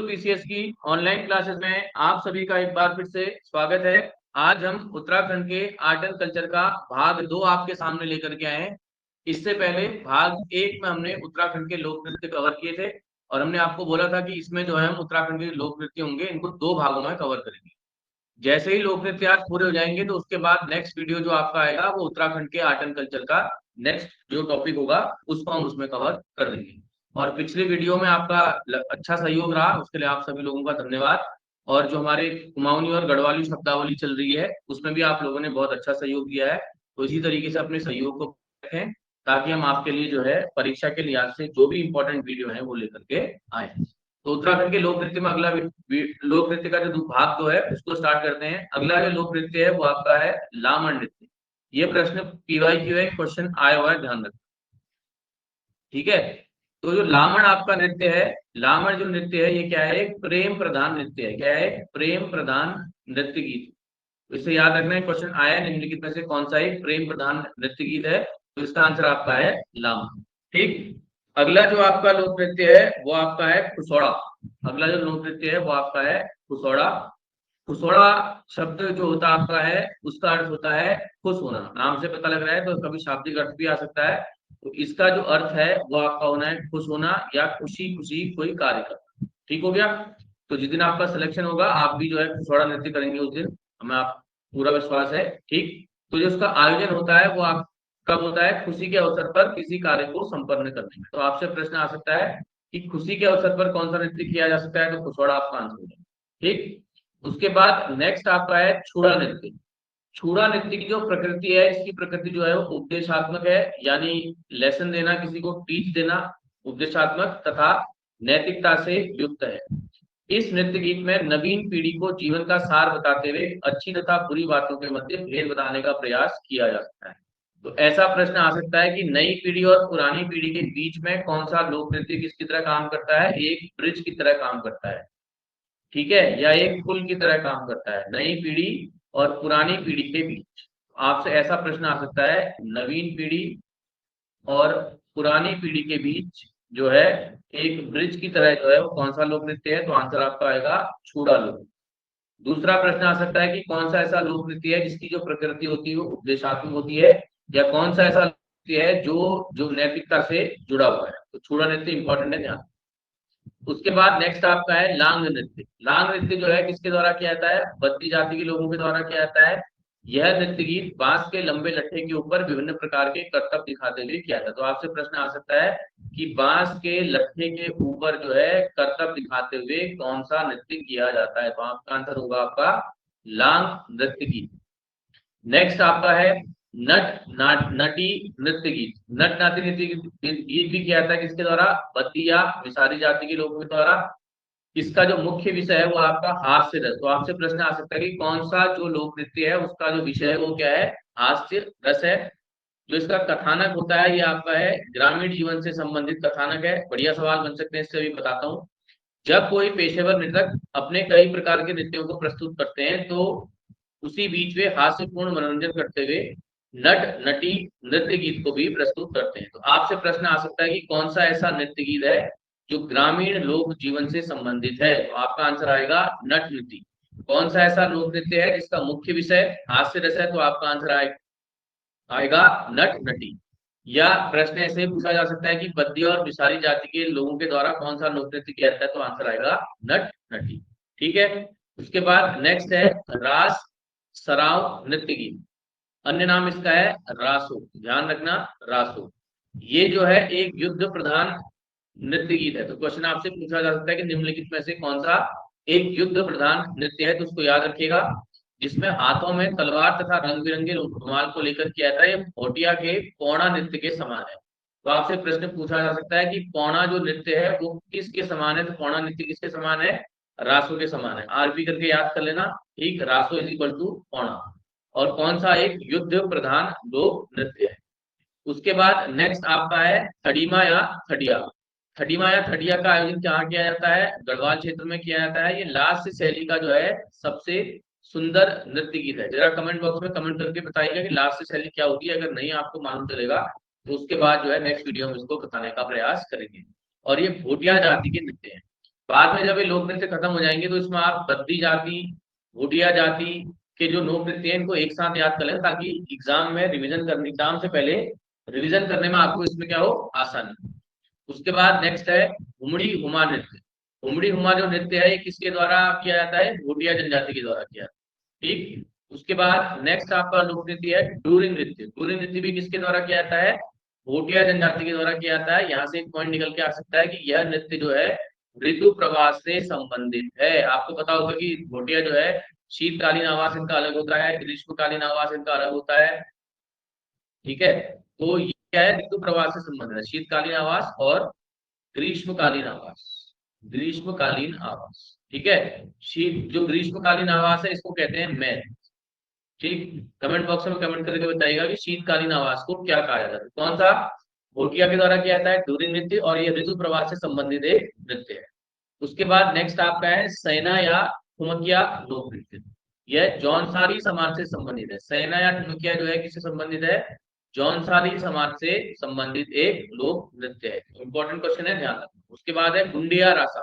PCS की online classes में आप सभी का एक बार फिर से स्वागत है। आज हम उत्तराखंड के आर्ट एंड कल्चर का भाग 2 आपके सामने लेकर के आए हैं। इससे पहले भाग 1 में हमने उत्तराखंड के लोक नृत्य कवर किए थे और हमने आपको बोला था कि इसमें जो है हम उत्तराखंड के लोक नृत्य होंगे, इनको 2 भागों में कवर करेंगे। जैसे ही लोक नृत्य आज पूरे हो जाएंगे तो उसके बाद नेक्स्ट वीडियो जो आपका आएगा वो उत्तराखंड के आर्ट एंड कल्चर का नेक्स्ट जो टॉपिक होगा उसको हम उसमें कवर कर देंगे। और पिछले वीडियो में आपका अच्छा सहयोग रहा, उसके लिए आप सभी लोगों का धन्यवाद। और जो हमारे कुमाऊनी और गढ़वाली शब्दावली चल रही है उसमें भी आप लोगों ने बहुत अच्छा सहयोग दिया है। तो इसी तरीके से अपने सहयोग को रखें ताकि हम आपके लिए जो है परीक्षा के लिहाज से जो भी इंपॉर्टेंट वीडियो है वो लेकर के आए। तो उत्तराखंड के लोक नृत्य में अगला लोक नृत्य का जो भाग 2 है उसको स्टार्ट करते हैं। अगला जो लोक नृत्य है वो आपका है लामण नृत्य। ये प्रश्न पीवाईक्यू है, क्वेश्चन आया हुआ है, ध्यान रखना। ठीक है, तो जो लामण आपका नृत्य है, लामण जो नृत्य है ये क्या है, एक प्रेम प्रधान नृत्य है। क्या है? प्रेम प्रधान नृत्य गीत। तो इसे याद रखना है, क्वेश्चन आया है निम्नलिखित में से कौन सा एक प्रेम प्रधान नृत्य गीत है, तो इसका आंसर आपका है लामण। ठीक, अगला जो आपका लोक नृत्य है वो आपका है खुसौड़ा। अगला जो लोक नृत्य है वो आपका है खुसौड़ा। खुसौड़ा शब्द जो होता है आपका है उसका अर्थ होता है खुश होना। नाम से पता लग रहा है तो कभी शाब्दिक अर्थ भी आ सकता है। तो इसका जो अर्थ है वो आपका होना है खुश होना या खुशी खुशी कोई कार्य करना। ठीक हो गया। तो जिस दिन आपका सिलेक्शन होगा आप भी जो है खुसौड़ा नृत्य करेंगे उस दिन, हमें आप पूरा विश्वास है। ठीक, तो जो उसका आयोजन होता है वो आप कब होता है? खुशी के अवसर पर किसी कार्य को संपन्न करने में। तो आपसे प्रश्न आ सकता है कि खुशी के अवसर पर कौन सा नृत्य किया जा सकता है, तो खुसौड़ा आपका आंसर होगा। ठीक, उसके बाद नेक्स्ट आपका है छूड़ा नृत्य। छूड़ा नृत्य की जो प्रकृति है, इसकी प्रकृति जो है वो उपदेशात्मक है, यानी लेसन देना, किसी को टीच देना, उपदेशात्मक तथा नैतिकता से युक्त है। इस नृत्य गीत में नवीन पीढ़ी को जीवन का सार बताते हुए अच्छी तथा बुरी बातों के मध्य भेद बताने का प्रयास किया जा सकता है। तो ऐसा प्रश्न आ सकता है कि नई पीढ़ी और पुरानी पीढ़ी के बीच में कौन सा लोक नृत्य किसकी तरह काम करता है? एक ब्रिज की तरह काम करता है, ठीक है, या एक पुल की तरह काम करता है नई पीढ़ी और पुरानी पीढ़ी के बीच। आपसे ऐसा प्रश्न आ सकता है, नवीन पीढ़ी और पुरानी पीढ़ी के बीच जो है एक ब्रिज की तरह जो है वो कौन सा लोक नृत्य है, तो आंसर आपका आएगा छूड़ा लोक। दूसरा प्रश्न आ सकता है कि कौन सा ऐसा लोक नृत्य है जिसकी जो प्रकृति होती है वो उपदेशात्मक होती है, या कौन सा ऐसा नृत्य है जो जो नैतिकता से जुड़ा हुआ है। तो छूड़ा नृत्य इंपॉर्टेंट है, ध्यान। उसके बाद नेक्स्ट आपका है लांग नृत्य। लांग नृत्य जो है किसके द्वारा किया जाता है? बद्दी जाति के लोगों के द्वारा किया जाता है। यह नृत्य गीत बांस के लंबे लट्ठे के ऊपर विभिन्न प्रकार के करतब दिखाते हुए किया जाता है। तो आपसे प्रश्न आ सकता है कि बांस के लट्ठे के ऊपर जो है करतब दिखाते हुए कौन सा नृत्य किया जाता है, तो आपका आंसर होगा आपका लांग नृत्य गीत। नेक्स्ट आपका है नटी नृत्य गीत। नट नाटी नृत्य गीत भी किया जाता है किसके द्वारा? बद्दी या मिसारी जाति के लोगों के द्वारा। इसका जो मुख्य विषय है वो आपका हास्य रस। तो आपसे प्रश्न आ सकता है कि कौन सा जो लोक नृत्य है उसका जो विषय है वो क्या है? हास्य रस है। जो इसका कथानक होता है ये आपका है ग्रामीण जीवन से संबंधित कथानक है। बढ़िया सवाल बन सकते हैं, इससे भी बताता हूँ। जब कोई पेशेवर नृतक अपने कई प्रकार के नृत्यों को प्रस्तुत करते हैं तो उसी बीच वे हास्यपूर्ण मनोरंजन करते हुए नट नटी नृत्य गीत को भी प्रस्तुत करते हैं। तो आपसे प्रश्न आ सकता है कि कौन सा ऐसा नृत्य गीत है जो ग्रामीण लोक जीवन से संबंधित है, तो आपका आंसर आएगा नट नृत्य। कौन सा ऐसा लोक नृत्य है जिसका मुख्य विषय हास्य रस है, तो आपका आंसर आएगा नट नटी। या प्रश्न ऐसे पूछा जा सकता है कि बद्दी और बिसारी जाति के लोगों के द्वारा कौन सा लोक नृत्य किया जाता है, तो आंसर आएगा नट नटी। ठीक है, उसके बाद नेक्स्ट है रास सराव नृत्य गीत। अन्य नाम इसका है रासो, ध्यान रखना, रासो। ये जो है एक युद्ध प्रधान नृत्य गीत है। तो क्वेश्चन आपसे पूछा जा सकता है कि निम्नलिखित में से कौन सा एक युद्ध प्रधान नृत्य है, तो उसको याद रखिएगा। जिसमें हाथों में तलवार तथा रंग बिरंगे रुमाल को लेकर किया जाता है। ये भोटिया के पौड़ा नृत्य के समान है। तो आपसे प्रश्न पूछा जा सकता है कि पौड़ा जो नृत्य है वो किसके समान है, तो पौड़ा नृत्य किसके समान है? रासो के समान है। आरपी करके याद कर लेना। ठीक, रासो इज इक्वल टू पौड़ा। और कौन सा एक युद्ध प्रधान लोक नृत्य है। उसके बाद नेक्स्ट आपका है खड़ीमा या खड़िया। खड़ीमा या खड़िया का आयोजन कहाँ किया जाता है? गढ़वाल क्षेत्र में किया जाता है। ये लास्य शैली का जो है सबसे सुंदर नृत्य गीत है। जरा कमेंट बॉक्स में कमेंट करके बताइएगा कि लास्य शैली क्या होती है। अगर नहीं आपको मालूम चलेगा तो उसके बाद जो है नेक्स्ट वीडियो में इसको बताने का प्रयास करेंगे। और ये भोटिया जाति के नृत्य हैं। बाद में जब ये लोक नृत्य खत्म हो जाएंगे तो इसमें आप बद्दी जाति, भूटिया जाति के जो लोक नृत्य हैं इनको एक साथ याद कर लें, ताकि एग्जाम में रिवीजन करने, एग्जाम से पहले रिवीजन करने में आपको इसमें क्या हो, आसानी। उसके बाद नेक्स्ट है घुमड़ी हुमा नृत्य। घुमड़ी हुमा जो नृत्य है ये किसके द्वारा किया जाता है, भूटिया जनजाति के द्वारा किया जाता है। ठीक। उसके बाद नेक्स्ट आपका लोक नृत्य है डूरी नृत्य। डूरी नृत्य भी किसके द्वारा किया जाता है, भूटिया जनजाति के द्वारा किया जाता है। यहाँ से एक पॉइंट निकल के आ सकता है कि यह नृत्य जो है ऋतु प्रवास से संबंधित है। आपको पता होगा कि भूटिया जो है शीतकालीन आवास इनका अलग होता है, ग्रीष्मकालीन आवास इनका अलग होता है। ठीक है, तो ये क्या है, ऋतु प्रवास से संबंधित है, शीतकालीन आवास और ग्रीष्मकालीन आवास। ग्रीष्मकालीन आवास, ठीक है। शीत जो ग्रीष्मकालीन आवास है इसको कहते हैं मैल। ठीक, कमेंट बॉक्स में कमेंट करके बताइएगा कि शीतकालीन आवास को क्या कहा जाता है। कौन सा, भोटिया के द्वारा किया जाता है डोरी नृत्य, और ये ऋतु प्रवास से संबंधित एक नृत्य है। उसके बाद नेक्स्ट आपका है सेना या ठुमकिया लोक नृत्य। यह जौनसारी समाज से संबंधित है। सेना या ठुमकिया जो है किससे संबंधित है, जौनसारी समाज से संबंधित एक लोक नृत्य है। इंपॉर्टेंट क्वेश्चन है, ध्यान रखना। उसके बाद है गुंडिया रासा।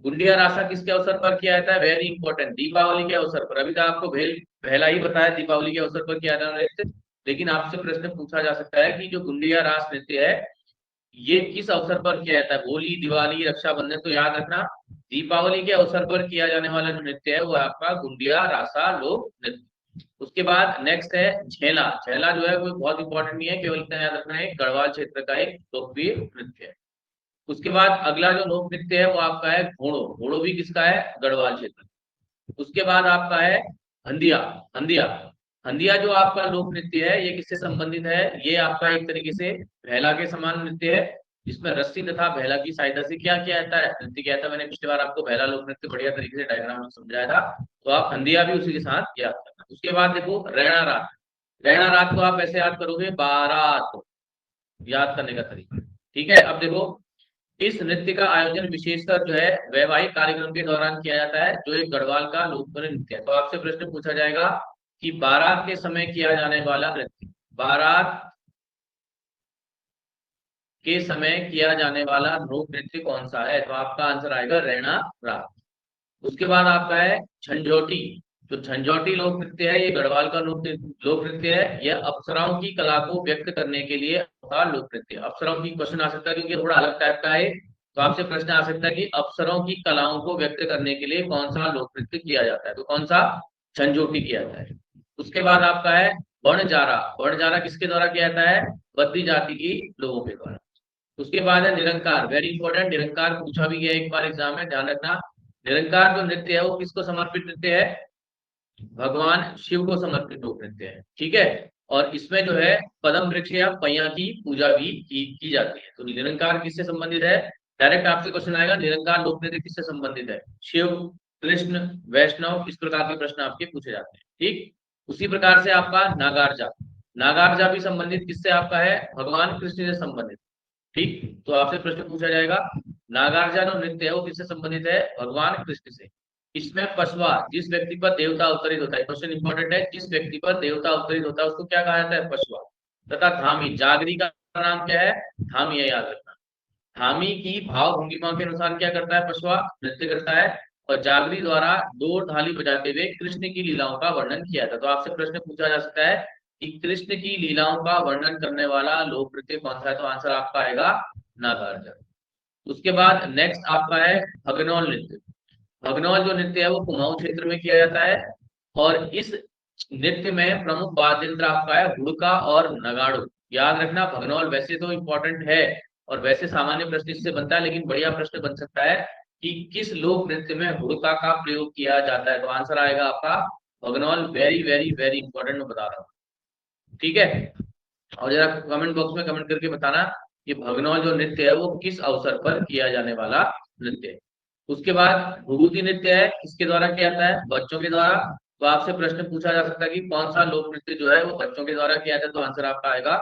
गुंडिया रासा किसके अवसर पर किया जाता है, वेरी इंपॉर्टेंट, दीपावली के अवसर पर। अभी तो आपको पहला ही बताया दीपावली के अवसर पर किया जाता है नृत्य, लेकिन आपसे प्रश्न पूछा जा सकता है कि जो गुंडिया रास नृत्य है ये किस अवसर पर किया जाता है, होली, दिवाली, रक्षाबंधन। तो याद रखना दीपावली के अवसर पर किया जाने वाला जो नृत्य है वो आपका गुंडिया रासा लोक नृत्य। उसके बाद नेक्स्ट है झेला। झेला जो है कोई बहुत इंपॉर्टेंट नहीं है, केवल इतना याद रखना है गढ़वाल क्षेत्र का एक लोकप्रिय नृत्य है। उसके बाद अगला जो लोक नृत्य है वो आपका है घोड़ो। घोड़ो भी किसका है, गढ़वाल क्षेत्र। उसके बाद आपका है हंदिया। हंदिया, हंदिया जो आपका लोक नृत्य है ये किससे संबंधित है, ये आपका एक तरीके से भेला के समान नृत्य है, जिसमें रस्सी तथा भेला की सहायता से क्या किया जाता है, नृत्य किया जाता है। मैंने पिछली बार आपको भेला लोक नृत्य बढ़िया तरीके से डायग्राम में समझाया था, तो आप हंदिया भी उसी के साथ याद करना। उसके बाद देखो रैना रात। रैना रात को आप ऐसे याद करोगे, बारात, याद करने का तरीका। ठीक है, अब देखो इस नृत्य का आयोजन विशेषकर जो है वैवाहिक कार्यक्रम के दौरान किया जाता है, जो एक गढ़वाल का लोकप्रिय नृत्य है। तो आपसे प्रश्न पूछा जाएगा कि बारात के समय किया जाने वाला नृत्य, बारात के समय किया जाने वाला लोक नृत्य कौन सा है, तो आपका आंसर आएगा रैना रात। उसके बाद आपका है झंझोटी। जो झंझोटी लोक नृत्य है ये गढ़वाल का लोक नृत्य है। यह अप्सराओं की कला को व्यक्त करने के लिए का लोक नृत्य। अप्सराओं की क्वेश्चन आ सकता है क्योंकि थोड़ा अलग टाइप का है, तो आपसे प्रश्न आ सकता है कि अप्सराओं की कलाओं को व्यक्त करने के लिए कौन सा लोक नृत्य किया जाता है, तो कौन सा, झंझोटी किया जाता है। उसके बाद आपका है वर्णजारा। वर्णजारा किसके द्वारा किया जाता है, बद्दी जाति की लोगों के द्वारा। उसके बाद है निरंकार, वेरी इंपॉर्टेंट, निरंकार पूछा भी गया एक बार एग्जाम में, ध्यान रखना। निरंकार जो नृत्य है वो किसको समर्पित नृत्य है, भगवान शिव को समर्पित लोक नृत्य है। ठीक है, और इसमें जो है पदम वृक्ष या पैया की पूजा भी की जाती है। तो निरंकार किससे संबंधित है, डायरेक्ट आपसे क्वेश्चन आएगा निरंकार लोक नृत्य किससे संबंधित है, शिव, कृष्ण, वैष्णव, इस प्रकार के प्रश्न आपके पूछे जाते हैं। ठीक, उसी प्रकार से आपका नागार्जा। नागार्जा भी संबंधित किससे आपका है, भगवान कृष्ण से संबंधित। ठीक, तो आपसे प्रश्न पूछा जाएगा नागार्जुन जो नृत्य है वो किससे संबंधित है, भगवान कृष्ण से। इसमें पशुआ, जिस व्यक्ति पर देवता अवतरित होता है, क्वेश्चन इंपॉर्टेंट है, जिस व्यक्ति पर देवता अवतरित होता है उसको क्या कहा जाता है, पशुआ। तथा धामी, जागरी का नाम क्या है, धामी है, याद रखना। धामी की भाव भंगिमा के अनुसार क्या करता है, पशुआ नृत्य करता है, और जागरी द्वारा दो ढाली बजाते हुए कृष्ण की लीलाओं का वर्णन किया था। तो आपसे प्रश्न पूछा जा सकता है कि कृष्ण की लीलाओं का वर्णन करने वाला लोक नृत्य कौन सा है, तो आंसर आपका आएगा नागार्जुन। उसके बाद नेक्स्ट आपका है भगनौल नृत्य। भगनौल जो नृत्य है वो कुमाऊं क्षेत्र में किया जाता है, और इस नृत्य में प्रमुख वाद्य यंत्र आपका है हुड़का और नगाड़ो। याद रखना भगनौल वैसे तो इंपॉर्टेंट है और वैसे सामान्य प्रश्न इससे बनता है, लेकिन बढ़िया प्रश्न बन सकता है कि किस लोक नृत्य में हुड़का का प्रयोग किया जाता है, तो आंसर आएगा आपका भगनौल। वेरी वेरी वेरी इंपॉर्टेंट, मैं बता रहा हूँ। ठीक है, और जरा कमेंट बॉक्स में कमेंट करके बताना कि भगनौल जो नृत्य है वो किस अवसर पर किया जाने वाला नृत्य है। उसके बाद भभूति नृत्य है, किसके द्वारा किया जाता है, बच्चों के द्वारा। तो आपसे प्रश्न पूछा जा सकता है कि कौन सा लोक नृत्य जो है वो बच्चों के द्वारा किया जाता है, तो आंसर आपका आएगा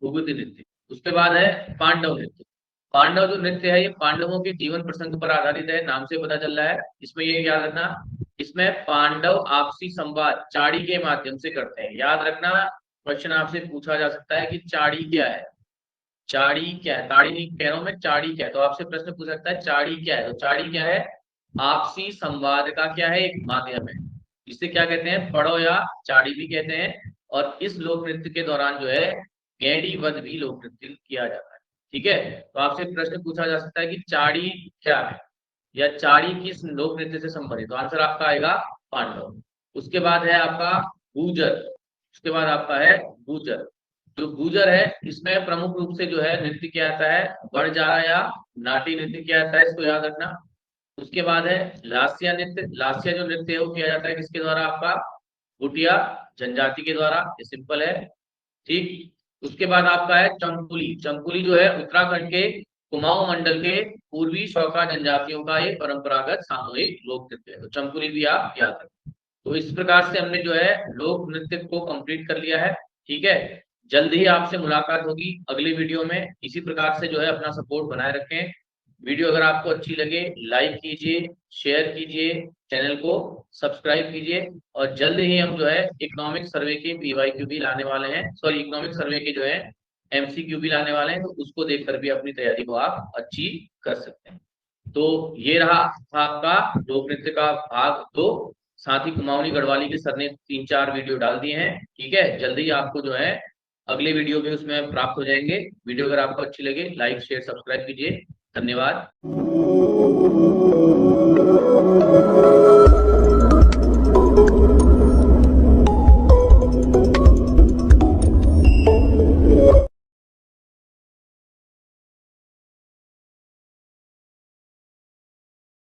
भभूति नृत्य। उसके बाद है पांडव नृत्य। पांडव जो नृत्य है ये पांडवों के जीवन प्रसंग पर आधारित है, नाम से पता चल रहा है। इसमें ये याद रखना, इसमें पांडव आपसी संवाद चाड़ी के माध्यम से करते हैं। याद रखना, क्वेश्चन आपसे पूछा जा सकता है कि चाड़ी क्या है, चाड़ी क्या है, ताड़ी नहीं कह रहा हूं मैं, चाड़ी क्या है। तो आपसे प्रश्न पूछ सकता है चाड़ी क्या है, तो चाड़ी क्या है, आपसी संवाद का क्या है, एक माध्यम है। इसे क्या कहते हैं, पढ़ो या चाड़ी भी कहते हैं। और इस लोक नृत्य के दौरान जो है गैंडी वध भी लोक नृत्य किया जाता है। ठीक है, तो आपसे प्रश्न पूछा जा सकता है कि चाड़ी क्या है या चाड़ी किस लोक नृत्य से संबंधित, तो आंसर आपका आएगा पांडव। उसके बाद है आपका गुजर, उसके बाद आपका है गुजर। जो गुजर है इसमें प्रमुख रूप से जो है नृत्य किया जाता है बड़जारा या नाटी नृत्य किया जाता है, इसको याद रखना। उसके बाद है लास्या नृत्य। लास्या जो नृत्य है वो किया जाता है किसके द्वारा, आपका भुटिया जनजाति के द्वारा, ये सिंपल है। ठीक, उसके बाद आपका है चंकुली। चंकुली जो है उत्तराखंड के कुमाऊं मंडल के पूर्वी शौका जनजातियों का एक परंपरागत सामूहिक लोक नृत्य है, तो चंकुली भी आप याद रखें। तो इस प्रकार से हमने जो है लोक नृत्य को कंप्लीट कर लिया है। ठीक है, जल्द ही आपसे मुलाकात होगी अगले वीडियो में। इसी प्रकार से जो है अपना सपोर्ट बनाए रखें। वीडियो अगर आपको अच्छी लगे लाइक कीजिए, शेयर कीजिए, चैनल को सब्सक्राइब कीजिए। और जल्द ही हम जो है इकोनॉमिक सर्वे के पीवाईक्यू भी लाने वाले हैं, सॉरी इकोनॉमिक सर्वे के जो है एमसीक्यू भी लाने वाले हैं, तो उसको देखकर भी अपनी तैयारी को आप अच्छी कर सकते हैं। तो ये रहा आपका लोक नृत्य का भाग 2। साथ ही कुमाऊनी गढ़वाली के सर ने 3-4 वीडियो डाल दिए हैं। ठीक है, जल्दी ही आपको जो है अगले वीडियो भी उसमें प्राप्त हो जाएंगे। वीडियो अगर आपको अच्छी लगे लाइक शेयर सब्सक्राइब कीजिए। धन्यवाद।